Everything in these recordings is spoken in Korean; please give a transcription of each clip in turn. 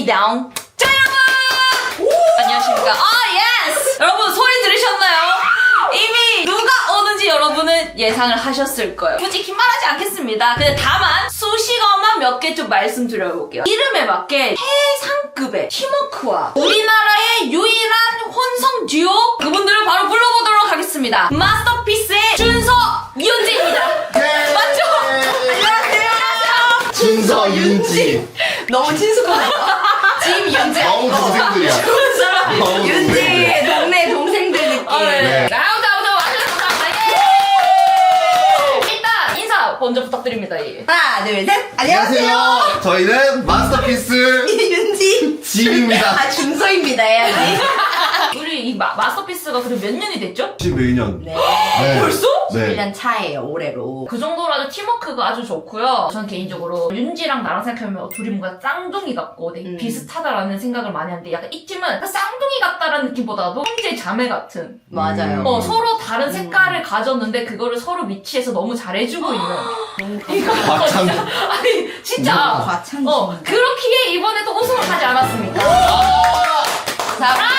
입니다. 자 여러분! 안녕하십니까. 예스! 여러분 소리 들으셨나요? 이미 누가 오는지 여러분은 예상을 하셨을 거예요. 굳이 긴 말하지 않겠습니다. 근데 다만 수식어만 몇 개 좀 말씀드려볼게요. 이름에 맞게 최상급의 팀워크와 우리나라의 유일한 혼성 듀오 그분들을 바로 불러보도록 하겠습니다. 마스터피스의 준서, 윤지입니다. 맞죠? 안녕하세요. 준서, 윤지. 너무 친숙하다. 지금 윤지 너무 동생들이야. 너무 윤지 동생들. 동네 동생들 느낌. 네. 나오자 와주셔서 감사합니다. 예! 일단 인사 먼저 부탁드립니다. 예. 하나 둘 셋. 안녕하세요. 안녕하세요. 저희는 마스터피스 윤지. 집입니다. 아 준서입니다 해야지. 우리 이 마스터피스가 그럼 몇 년이 됐죠? 11년. 네. 네. 벌써? 네. 1년 차예요 올해로. 그 정도라도 팀워크가 아주 좋고요. 저는 개인적으로 윤지랑 나랑 생각하면 둘이 뭔가 쌍둥이 같고 되게 비슷하다라는 생각을 많이 하는데 약간 이 팀은 약간 쌍둥이 같다라는 느낌보다도 형제 자매 같은 맞아요. 서로 다른 색깔을 가졌는데 그거를 서로 위치해서 너무 잘해주고 있는 과찬. 아니 진짜 과찬. 그렇기에 이번에도 우승을 하지 않았습니까? 감사합니다.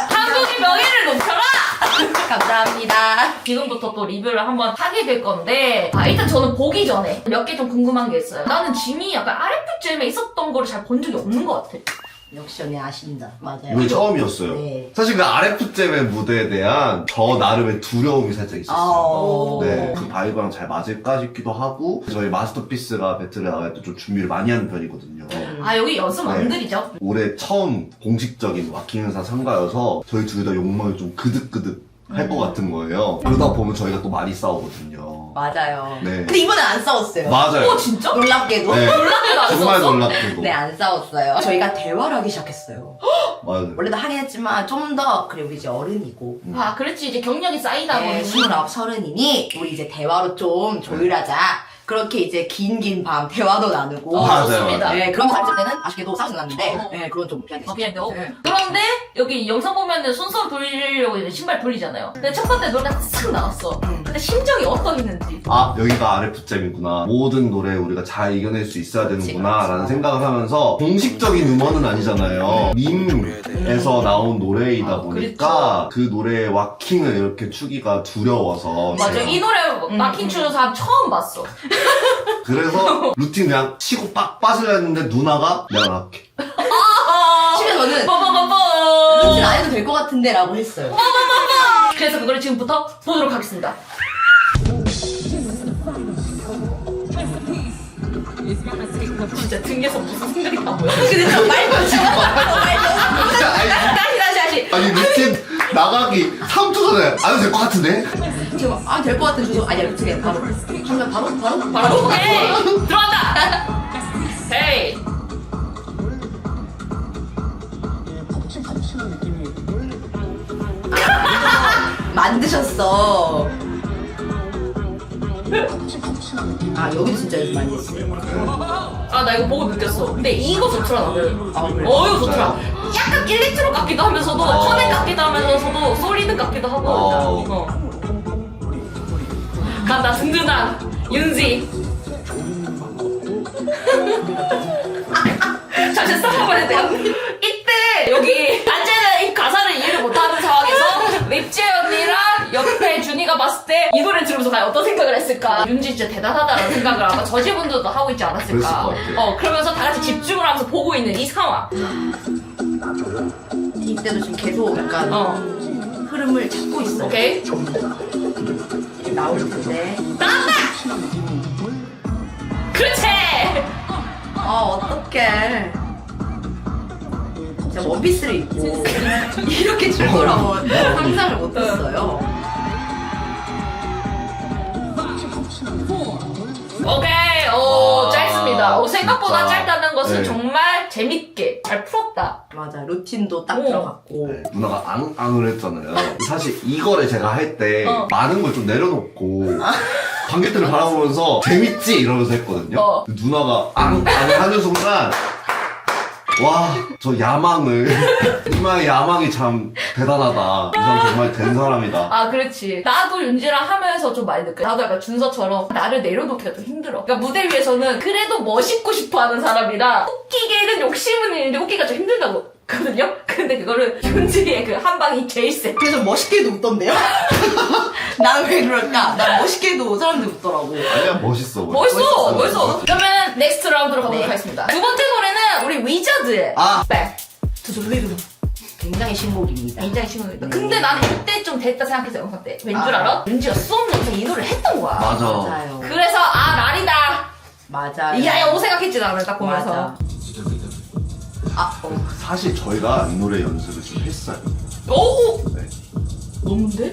한국의 명예를 높여라! 감사합니다. 지금부터 또 리뷰를 한번 하게 될 건데 일단 저는 보기 전에 몇 개 좀 궁금한 게 있어요. 나는 짐이 약간 RFGM에 있었던 거를 잘 본 적이 없는 것 같아. 역시 언니 아신다. 맞아요. 이게 처음이었어요. 네. 사실 그 RF잼의 무대에 대한 저 나름의 두려움이 살짝 있었어요. 네, 그 바이브랑 잘 맞을까 싶기도 하고 저희 마스터피스가 배틀에 나갈 때 좀 준비를 많이 하는 편이거든요. 여기 연습 안 들이죠? 올해 처음 공식적인 와킹 행사 참가여서 저희 둘 다 욕망이 좀 그득그득 할 것 같은 거예요. 그러다 보면 저희가 또 많이 싸우거든요. 맞아요. 네. 근데 이번엔 안 싸웠어요. 맞아요. 진짜? 놀랍게도. 네. 놀랍게도 안 정말 썼어? 놀랍게도. 네, 안 싸웠어요. 저희가 대화를 하기 시작했어요. 맞아요. 원래도 하긴 했지만 좀 더, 그리고 이제 어른이고. 그렇지 이제 경력이 쌓이다 보니 네, 29, 30이니 우리 이제 대화로 좀 조율하자. 그렇게 이제 긴 밤 대화도 나누고. 맞아요, 좋습니다. 네, 그런 거 때는 아쉽게도 싸우진 않는데, 네, 그건 좀 피하겠습니다. 비하인드. 네. 그런데 여기 영상 보면은 순서 돌리려고 이제 신발 돌리잖아요. 근데 첫 번째 노래가 싹 나왔어. 근데 심정이 어떠했는지. 여기가 RF잼이구나. 모든 노래 우리가 잘 이겨낼 수 있어야 되는구나 그치. 라는 생각을 하면서 공식적인 음원은 아니잖아요. 밈에서 나온 노래이다 보니까 그 노래의 와킹을 이렇게 추기가 두려워서 맞아, 제가 이 노래 마킹 추는 사람 처음 봤어. 그래서 루틴 그냥 치고 빡 빠지려 했는데 누나가 내가 나갈게. 심지어 저는 뽀뽀뽀뽀. 루틴 안 해도 될 것 같은데 라고 했어요. 그래서 그거를 지금부터 보도록 하겠습니다. 진짜 등에서 무슨 생각이 나 보여. 근데 정말 거지. 다시. 아니 루틴 나가기 3초 전에 안 해도 될 것 같은데? 지금, 될 것 같은 주소. 아니야, 루틴이 바로. 하면 바로. 오케이. 들어간다. 헤이. 만드셨어. 여기도 진짜 연습 많이 했어요. 나 이거 보고 느꼈어. 근데 이거 좋더라 나는. 그래? 이거 좋더라. 약간 일렉트로 같기도 하면서도 커넥 같기도 하면서도 솔리드 같기도 하고. 간다 든든한 윤지. 잠시 스탑한번 해도 돼요? 이때 여기 안재는 이 가사를 이해를 못하는 상황에서 립지 언니랑 옆에 준이가 봤을 때 이 노래 들으면서 과연 어떤 생각을 했을까? 윤지 진짜 대단하다는 생각을 아마 저지분들도 하고 있지 않았을까? 그랬을 것 같아요. 그러면서 다 같이 집중을 하면서 보고 있는 이 상황. 이때도 지금 계속 약간 흐름을 찾고 있어요. 오케이? 나올 텐데. 나왔다! 그렇지! 어떡해. 제가 원피스를 입고 이렇게 출 거라고 상상을 못했어요. 오케이, 짧습니다. 생각보다 진짜. 짧다는 것은 네. 정말 재밌게 잘 풀었다. 맞아, 루틴도 딱 들어갔고. 네, 누나가 앙앙을 했잖아요. 사실 이거를 제가 할 때 많은 걸 좀 내려놓고 관객들을 바라보면서 재밌지? 이러면서 했거든요. 누나가 앙앙 하는 순간 와, 저 야망을. 이마의 야망이 참 대단하다. 이 사람 정말 된 사람이다. 아, 그렇지. 나도 윤지랑 하면서 좀 많이 느껴. 나도 약간 준서처럼 나를 내려놓기가 좀 힘들어. 그러니까 무대 위에서는 그래도 멋있고 싶어 하는 사람이라 웃기게는 욕심은 있는데 웃기가 좀 힘들다고. 거든요? 근데 그거를 윤지의 그 한 방이 제일 세. 그래서 멋있게도 웃던데요? 나는 왜 그럴까? 난 멋있게도 사람들이 웃더라고. 아니야, 멋있어. 멋있어! 멋있어! 멋있어. 그러면 넥스트 라운드로 가도록 네. 하겠습니다. 두 번째 노래는 우리 위저드의 아. Back to the Rhythm. 굉장히 신곡입니다. 굉장히 신곡입니다. 근데 나는 이때 좀 됐다 생각했어, 영상 때. 왠 줄 아. 알아? 윤지가 수업 영상 이 노래를 했던 거야. 맞아. 맞아요. 그래서 아, 라리다. 맞아요. 이야, 오 생각했지, 나는 딱 보면서. 맞아. 아, 사실 저희가 이 노래 연습을 좀 했어요. 오! 네. 너무인데?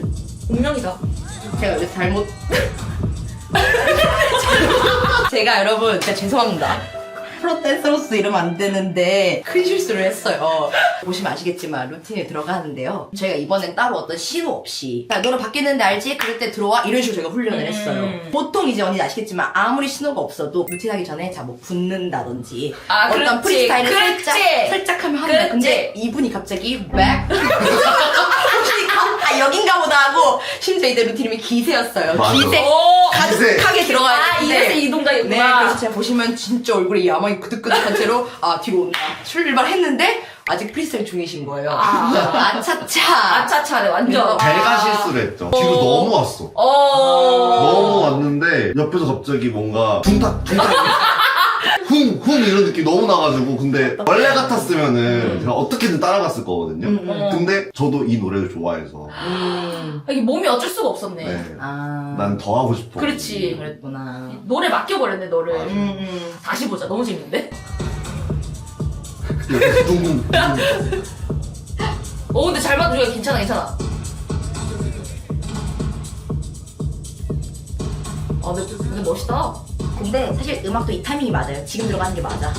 운명이다. 제가 여기 잘못. 제가 여러분, 진짜 죄송합니다. 프로 댄서로서 이러면 안 되는데 큰 실수를 했어요. 보시면 아시겠지만 루틴에 들어가는데요. 저희가 이번엔 따로 어떤 신호 없이 야, 너는 바뀌는데 알지? 그럴 때 들어와 이런 식으로 저희가 훈련을 했어요. 보통 이제 언니 아시겠지만 아무리 신호가 없어도 루틴 하기 전에 자 뭐 붙는다든지 아, 어떤 그렇지. 프리스타일을 그렇지. 살짝 하면 합니다. 그렇지. 근데 이분이 갑자기 back 아 여긴가 보다 하고 심지어 이때 루틴 이름이 기세였어요. 맞아. 기세 오! 가득하게 들어가야 아, 되는데 이래서 이동작이구나. 네, 그래서 제가 보시면 진짜 얼굴에 야망이 그득그득한 채로 아 뒤로 온다 출발했는데 아직 프리스타일 중이신 거예요. 아차차. 아차차네, 완전. 제가 실수를 했죠. 뒤로 너무 왔어. 너무 왔는데 옆에서 갑자기 뭔가 둥탁 쿵쿵 이런 느낌 너무 나가지고 근데 원래 같았으면은 제가 어떻게든 따라갔을 거거든요. 근데 저도 이 노래를 좋아해서 이게 몸이 어쩔 수가 없었네. 네. 아 난 더 하고 싶어. 그렇지. 그랬구나. 노래 맡겨버렸네, 너를. 맞아. 다시 보자. 너무 재밌는데? 둥둥. 근데 잘 맞으니까 괜찮아, 괜찮아. 근데 멋있다. 근데 사실 음악도 이 타이밍이 맞아요. 지금 들어가는 게 맞아.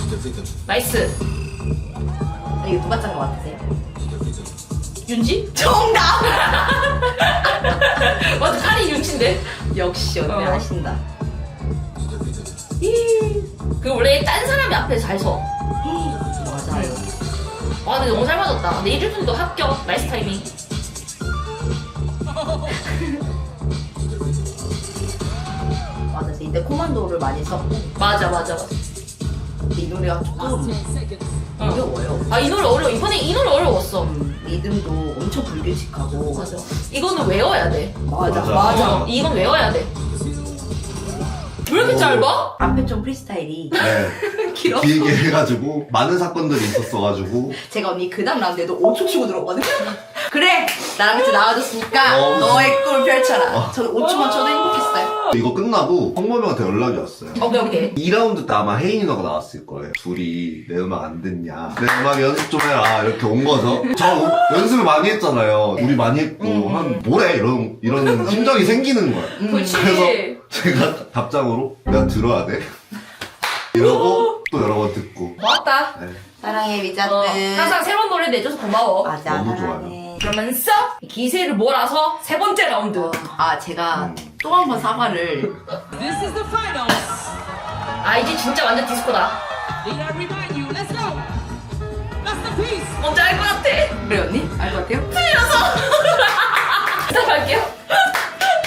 나이스. 이거 누가 짠 거 같으세요? 윤지? 정답! 맞아, 칼이 윤지인데? 역시 언니 아신다. 그 원래 딴 사람이 앞에 잘 서. 맞아요. 와, 근데 너무 잘 맞았다. 근데 이준도 합격. 나이스 타이밍. 맞아. 이때 코만도를 많이 썼고 맞아. 근데 이 노래가 조금 어려워요. 아, 이 노래 어려워. 이번에 이 노래 어려웠어. 리듬도 엄청 불규칙하고 맞아. 이거는 외워야 돼. 맞아. 이건 외워야 돼. 왜 이렇게 짧아? 앞에 좀 프리스타일이 네. 길었어. 길게 해가지고 많은 사건들이 있었어가지고 제가 언니 그 다음 라운드에도 5초 치고 들어오거든요. 그래! 나랑 같이 나와줬으니까 너의 꿈을 펼쳐라. 저는 5초만 쳐도 행복했어요. 이거 끝나고 홍범이한테 연락이 왔어요. 오케이. 2라운드 때 아마 혜인 누나가 나왔을 거예요. 둘이 내 음악 안 듣냐. 내 음악 연습 좀 해라. 이렇게 온 거죠. 저 연습을 많이 했잖아요. 우리 많이 했고, 한 뭐래? 이런 심정이 생기는 거예요. 그렇지. 그래서 제가 답장으로 내가 들어야 돼. 이러고 또 여러 번 듣고. 고맙다. 네. 사랑해 미자트. 항상 새로운 노래 내줘서 고마워. 맞아. 너무 사랑해. 그러면서 기세를 몰아서 세 번째 라운드. 아 제가 또 한 번 사과를 This is the finals. 아, 이제 진짜 완전 디스코다. Need I remind you? Let's go. That's the piece. 뭔지 알 것 같아. 그래 언니? 알 것 같아요? 시작할게요.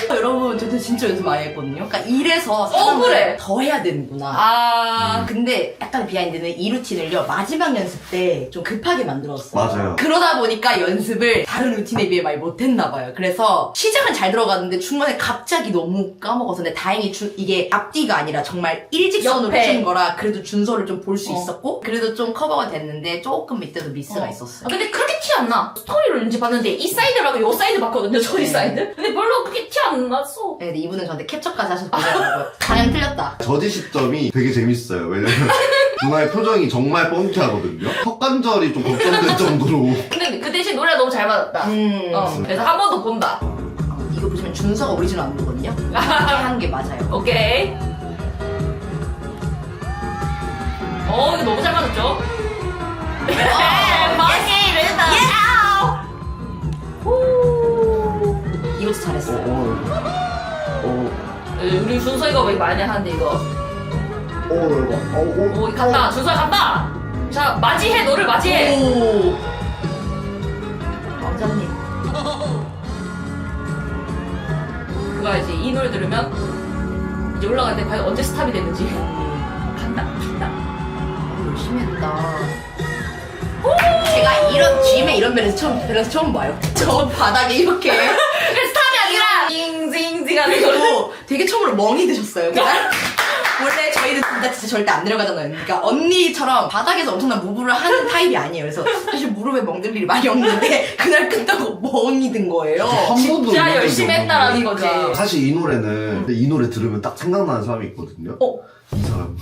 여러분 저도 진짜 연습 많이 했거든요. 그러니까 이래서 사람을 그래. 더 해야 되는구나. 아, 근데 약간 비하인드는 이 루틴을요 마지막 연습 때 좀 급하게 만들었어요. 맞아요. 그러다 보니까 연습을 다른 루틴에 비해 많이 못했나 봐요. 그래서 시작은 잘 들어갔는데 중간에 갑자기 너무 까먹어서 근데 다행히 이게 앞뒤가 아니라 정말 일직선으로 옆에. 추는 거라 그래도 준서를 좀 볼 수 있었고 그래도 좀 커버가 됐는데 조금 밑에도 미스가 있었어요. 근데 그렇게 티 안 나. 스토리를 왠지 봤는데 이 사이드라고 요 사이드 봤거든요, 저희 사이드. 근데 별로 그렇게 티 안 났어. 네, 근데 이분은 저한테 캡처까지 하셨더라고요. 방향 틀렸다. 저지 시점이 되게 재밌어요. 왜냐면 누나의 표정이 정말 뻥튀하거든요. 턱관절이 좀 걱정될 정도로. 근데 그 대신 노래가 너무 잘 맞았다. 그래서 한 번 더 본다. 이거 보시면 준서가 오리지널 안무거든요. 이렇게 한 게 맞아요. 오케이. 이거 너무 잘 맞았죠? 이것도 잘했어요. 우리 준서이가 왜 많이 하는데 이거. 오, 간다. 준서이 간다. 자, 맞이해, 너를 맞이해. 오. 왕자님. 그거 알지? 이 노래 들으면 이제 올라갈 때 과연 언제 스탑이 됐는지. 간다, 간다. 열심히 했다. 제가 이런 GM에 이런 밸런스 처음 봐요. 저 바닥에 이렇게 스탑이 아니라 징징징 하는 걸로. 그리고 되게 처음으로 멍이 드셨어요. 그날 원래 저희는 진짜 절대 안 내려가잖아요. 그러니까 언니처럼 바닥에서 엄청난 무브를 하는 타입이 아니에요. 그래서 사실 무릎에 멍들 일이 많이 없는데 그날 끝나고 멍이 든 거예요. 한 번도 진짜 이런 적이 열심히 없는데. 했다라는 거지. 그러니까. 사실 이 노래는 근데 이 노래 들으면 딱 생각나는 사람이 있거든요. 이 사람.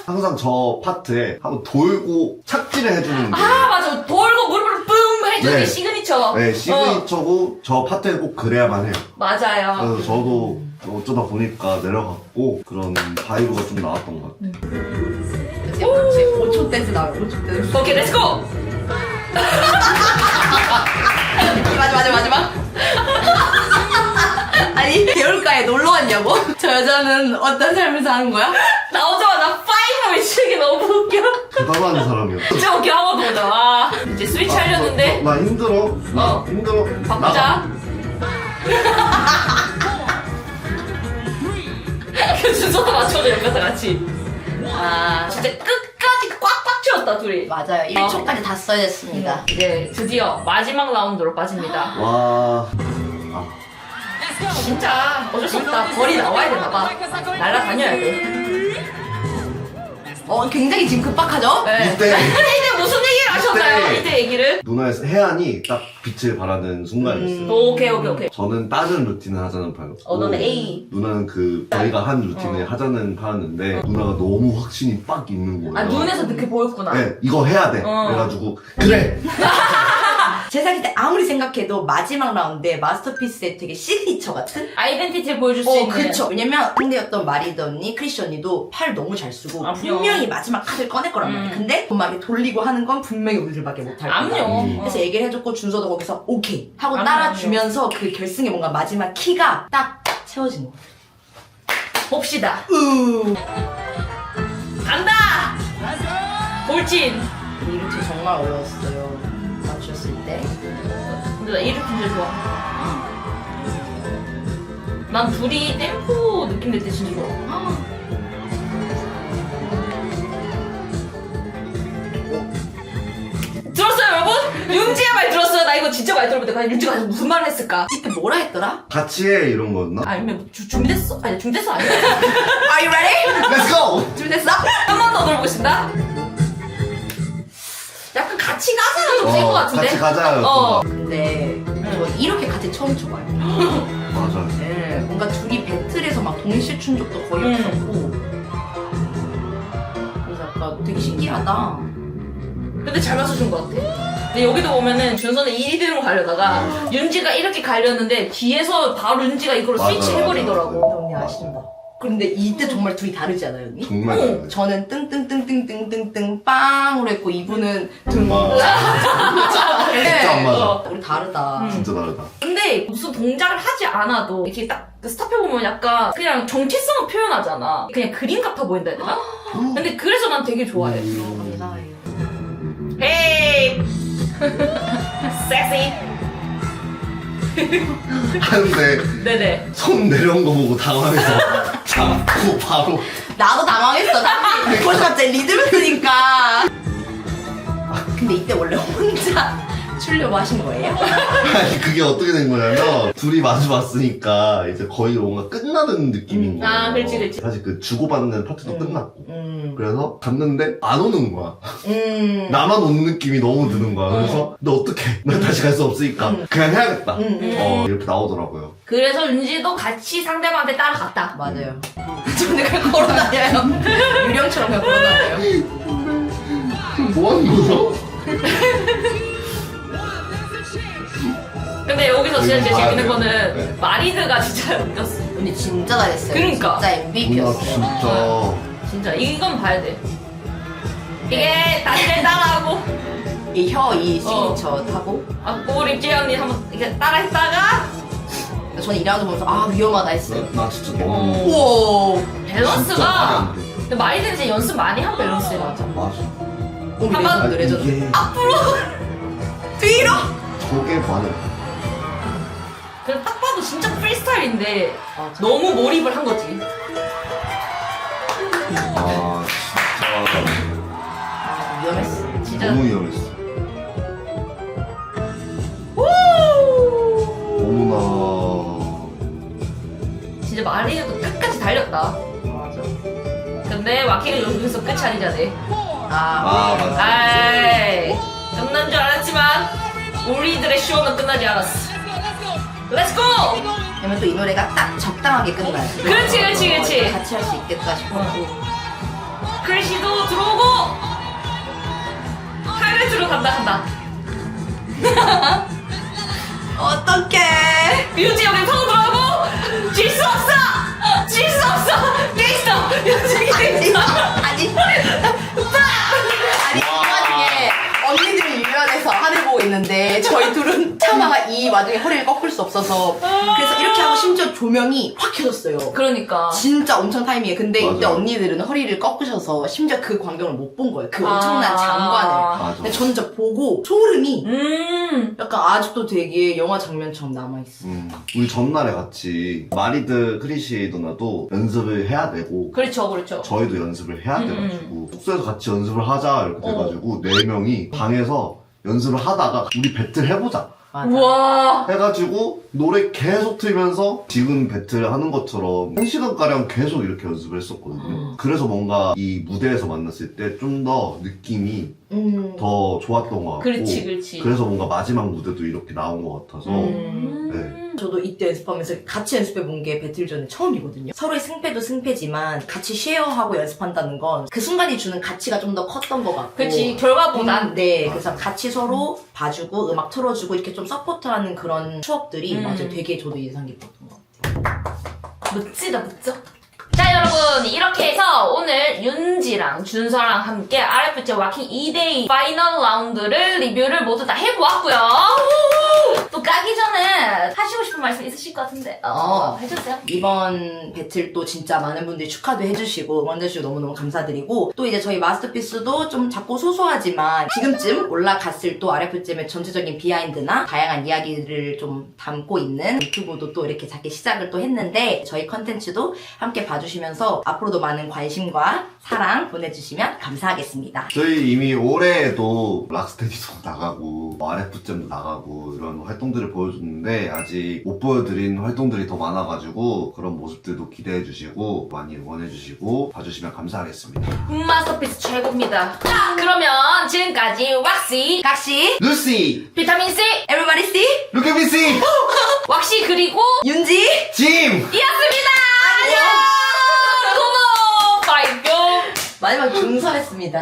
항상 저 파트에 한번 돌고 착지를 해주는 게 아, 맞아. 돌고 무릎을 뿜 해주는 게 네. 시그니처. 네, 시그니처고 저 파트에 꼭 그래야만 해요. 맞아요. 그래서 저도 어쩌다 보니까 내려갔고 그런 바이브가 좀 나왔던 것 같아요. 같이 5초 댄스 나와요. 5초 댄스. 오케이, 렛츠고! 마지막. 아니 개울가에 놀러 왔냐고? 저 여자는 어떤 삶을 사는 거야? 나오자마자 파이브 외치는 게 너무 웃겨. 대단한 사람이었어. 진짜 웃겨, 한 번도 보자. 와, 이제 스위치 하려는데. 나 힘들어. 나 힘들어. 바꾸자. 그 순서도 맞춰줘, 옆에서 같이. 아, 진짜 끝까지 꽉꽉 채웠다, 둘이. 맞아요. 1초까지 다 써야 됐습니다. 이제 드디어 마지막 라운드로 빠집니다. 와. 진짜 어쩔 수 없다. 벌이 나와야 되나 봐. 날아다녀야 돼. 굉장히 지금 급박하죠? 네. 이때 이제 무슨 얘기를 하셨나요? 이때. 이때 얘기를? 누나의 해안이 딱 빛을 발하는 순간이었어요. 오케이. 저는 다른 루틴을 하자는 파였고 너는 A. 누나는 그 저희가 한 루틴을 하자는 파였는데 누나가 너무 확신이 빡 있는 거예요. 아, 눈에서 그렇게 보였구나. 네, 이거 해야 돼. 그래가지고 그래. 제 생각할 때 아무리 생각해도 마지막 라운드에 마스터피스의 되게 시그니처 같은? 아이덴티티를 보여줄 수 있는. 그쵸. 왜냐면 상대였던 마리드 언니, 크리시 언니도 팔 너무 잘 쓰고 암요. 분명히 마지막 카드를 꺼낼 거란 말이야. 근데 막 이렇게 돌리고 하는 건 분명히 우리들밖에 못할 거야. 암요. 그래서 얘기를 해줬고 준서도 거기서 오케이 하고 암요, 따라주면서 그 결승에 뭔가 마지막 키가 딱 채워진 거. 봅시다. 간다! 돌진! 이 루틴 정말 어려웠어요. 맞췄을 때. 근데 나 이 루틴 제일 좋아. 난 둘이 템포 느낌 낼 때 진짜 좋아. 들었어요, 여러분? 윤지의 말 들었어요? 나 이거 진짜 많이 들어봤는데 과연 윤지가 무슨 말을 했을까? 이때 뭐라 했더라? 같이 해 이런 거였나? 아니면 준비됐어? 아니, 준비됐어? 아니야. Are you ready? Let's go. 준비됐어? 한 번 더 들어보신다? 약간 같이 가사가 좀 센 것 같은데? 같이 가자. 근데 저 이렇게 같이 처음 쳐봐요. 맞아. 네, 뭔가 둘이 배틀에서 막 동시에 춘 적도 거의 없었고 그래서 약간 되게 신기하다. 근데 잘 맞춰준 것 같아. 근데 여기도 보면은 준서는 1위대로 가려다가 윤지가 이렇게 가려는데 뒤에서 바로 윤지가 이걸로 맞아, 스위치 맞아, 해버리더라고. 언니 아신다. 그런데 이때 정말 둘이 다르지 않아요, 언니? 정말 잘해. 저는 뜬뜬뜬뜬뜬뜬뜬 빵으로 했고 이분은 등. 아, 진짜 안 맞아. 우리 다르다. 진짜 다르다. 근데 무슨 동작을 하지 않아도 이렇게 딱 스탑해보면 약간 그냥 정체성을 표현하잖아. 그냥 그림 같아 보인다 해야 되나? 근데 그래서 난 되게 좋아해. 감사해요. 헤이! 섹시! 하는데 네네. 손 내려온 거 보고 당황해서 잡고 바로. 나도 당황했어. 벌써 갑자기 리듬을 쓰니까. 근데 이때 원래 혼자 추려고 하신 거예요? 아니 그게 어떻게 된 거냐면 둘이 마주 봤으니까 이제 거의 뭔가 끝나는 느낌인 거예요. 아, 그렇지. 사실 그 주고받는 파트도 끝났고 그래서 갔는데 안 오는 거야. 나만 오는 느낌이 너무 드는 거야. 그래서 너 어떡해? 나 다시 갈 수 없으니까 그냥 해야겠다. 이렇게 나오더라고요. 그래서 윤지도 같이 상대방한테 따라갔다. 맞아요. 저는 그냥 걸어다녀요. 유령처럼 그냥 걸어다녀요. 뭐 하는 거죠? 근데 여기서 진짜 제일 재밌는 네. 거는 네. 마리드가 진짜 웃겼어. 언니 진짜 잘했어요. 그러니까. 진짜 누나 MVP였어요. 진짜 진짜 이건 봐야 돼. 이게 다들 따라하고 이 시그니처 타고. 우리 입지 언니 한번 이렇게 따라했다가 저는 2라운드 보면서 위험하다 했어요. 나 진짜 너무 우와. 진짜 말이 밸런스가 안 돼. 근데 마리드는 진짜 연습 많이 한 밸런스에 맞아. 맞아. 한번 레전드. 이게 앞으로 뒤로. 저게 많은. 그냥 딱 봐도 진짜 프리스타일인데 맞아. 너무 몰입을 한 거지. 아 위험했어. 진짜 너무 위험했어. 너무나. 진짜 마리오도 끝까지 달렸다. 맞아. 근데 와키가 여기서 끝이 아니잖아. 아 맞아. 아이, 끝난 줄 알았지만 우리들의 쇼는 끝나지 않았어. 렛츠고! 왜냐면 또 이 노래가 딱 적당하게 끝나요. 그렇지, 그렇지, 그렇지. 같이 할 수 있겠다 싶었고. 크래시도 들어오고 하이라이트로 간다. 어떡해. 뮤지 여기 타고 들어가고 질 수 없어! 게이스터! 뮤지 게이스터! 아니 이 와중에 언니들이 유연해서 하늘 보고 있는데 저희 둘은 차마가 이 와중에 허리를 꺾을 수 없어서 그래서 이렇게 하고 심지어 조명이 확 켜졌어요. 그러니까 진짜 엄청 타이밍이에요. 근데 이때 맞아. 언니들은 허리를 꺾으셔서 심지어 그 광경을 못 본 거예요. 그 엄청난 장관을. 맞아. 근데 저는 진짜 보고 소름이 약간 아직도 되게 영화 장면처럼 남아있어. 우리 전날에 같이 마리드 크리시 누나도 연습을 해야 되고 그렇죠. 저희도 연습을 해야 돼가지고 숙소에서 같이 연습을 하자 이렇게 돼가지고 4명이 방에서 연습을 하다가 우리 배틀 해보자 맞아. 우와 해가지고 노래 계속 틀면서 지금 배틀 하는 것처럼 1시간가량 계속 이렇게 연습을 했었거든요. 그래서 뭔가 이 무대에서 만났을 때 좀 더 느낌이 더 좋았던 것 같고 그렇지. 그래서 뭔가 마지막 무대도 이렇게 나온 것 같아서 네. 저도 이때 연습하면서 같이 연습해본 게 배틀 전에 처음이거든요. 서로의 승패도 승패지만 같이 쉐어하고 연습한다는 건 그 순간이 주는 가치가 좀 더 컸던 것 같고. 그렇지 결과보단 네, 그래서 같이 서로 봐주고 음악 틀어주고 이렇게 좀 서포트하는 그런 추억들이 맞아요. 되게 저도 인상 깊었던 것 같아요. 멋지다. 자 여러분 이렇게 해서 오늘 윤지랑 준서랑 함께 RFJ 와킹 2데이 파이널 라운드를 리뷰를 모두 다 해보았고요. 또 까기 전에 하시고 싶은 말씀 있으실 것 같은데 해주세요. 이번 배틀도 진짜 많은 분들이 축하도 해주시고 응원해주시고 너무너무 감사드리고 또 이제 저희 마스터피스도 좀 작고 소소하지만 지금쯤 올라갔을 또 RFJ의 전체적인 비하인드나 다양한 이야기를 좀 담고 있는 유튜브도 또 이렇게 작게 시작을 또 했는데 저희 컨텐츠도 함께 봐주시면서 앞으로도 많은 관심과 사랑 보내주시면 감사하겠습니다. 저희 이미 올해에도 락스테디도 나가고 RF잼도 나가고 이런 활동들을 보여줬는데 아직 못 보여드린 활동들이 더 많아가지고 그런 모습들도 기대해주시고 많이 응원해주시고 봐주시면 감사하겠습니다. 마스터피스 최고입니다. 자 그러면 지금까지 왁시, 각시, 루시! 비타민C, Everybody see, 루케비씨! 왁시 그리고 윤지, 짐! 이었습니다. 안녕. 고마워. 바이뿅. 마지막 중서했습니다.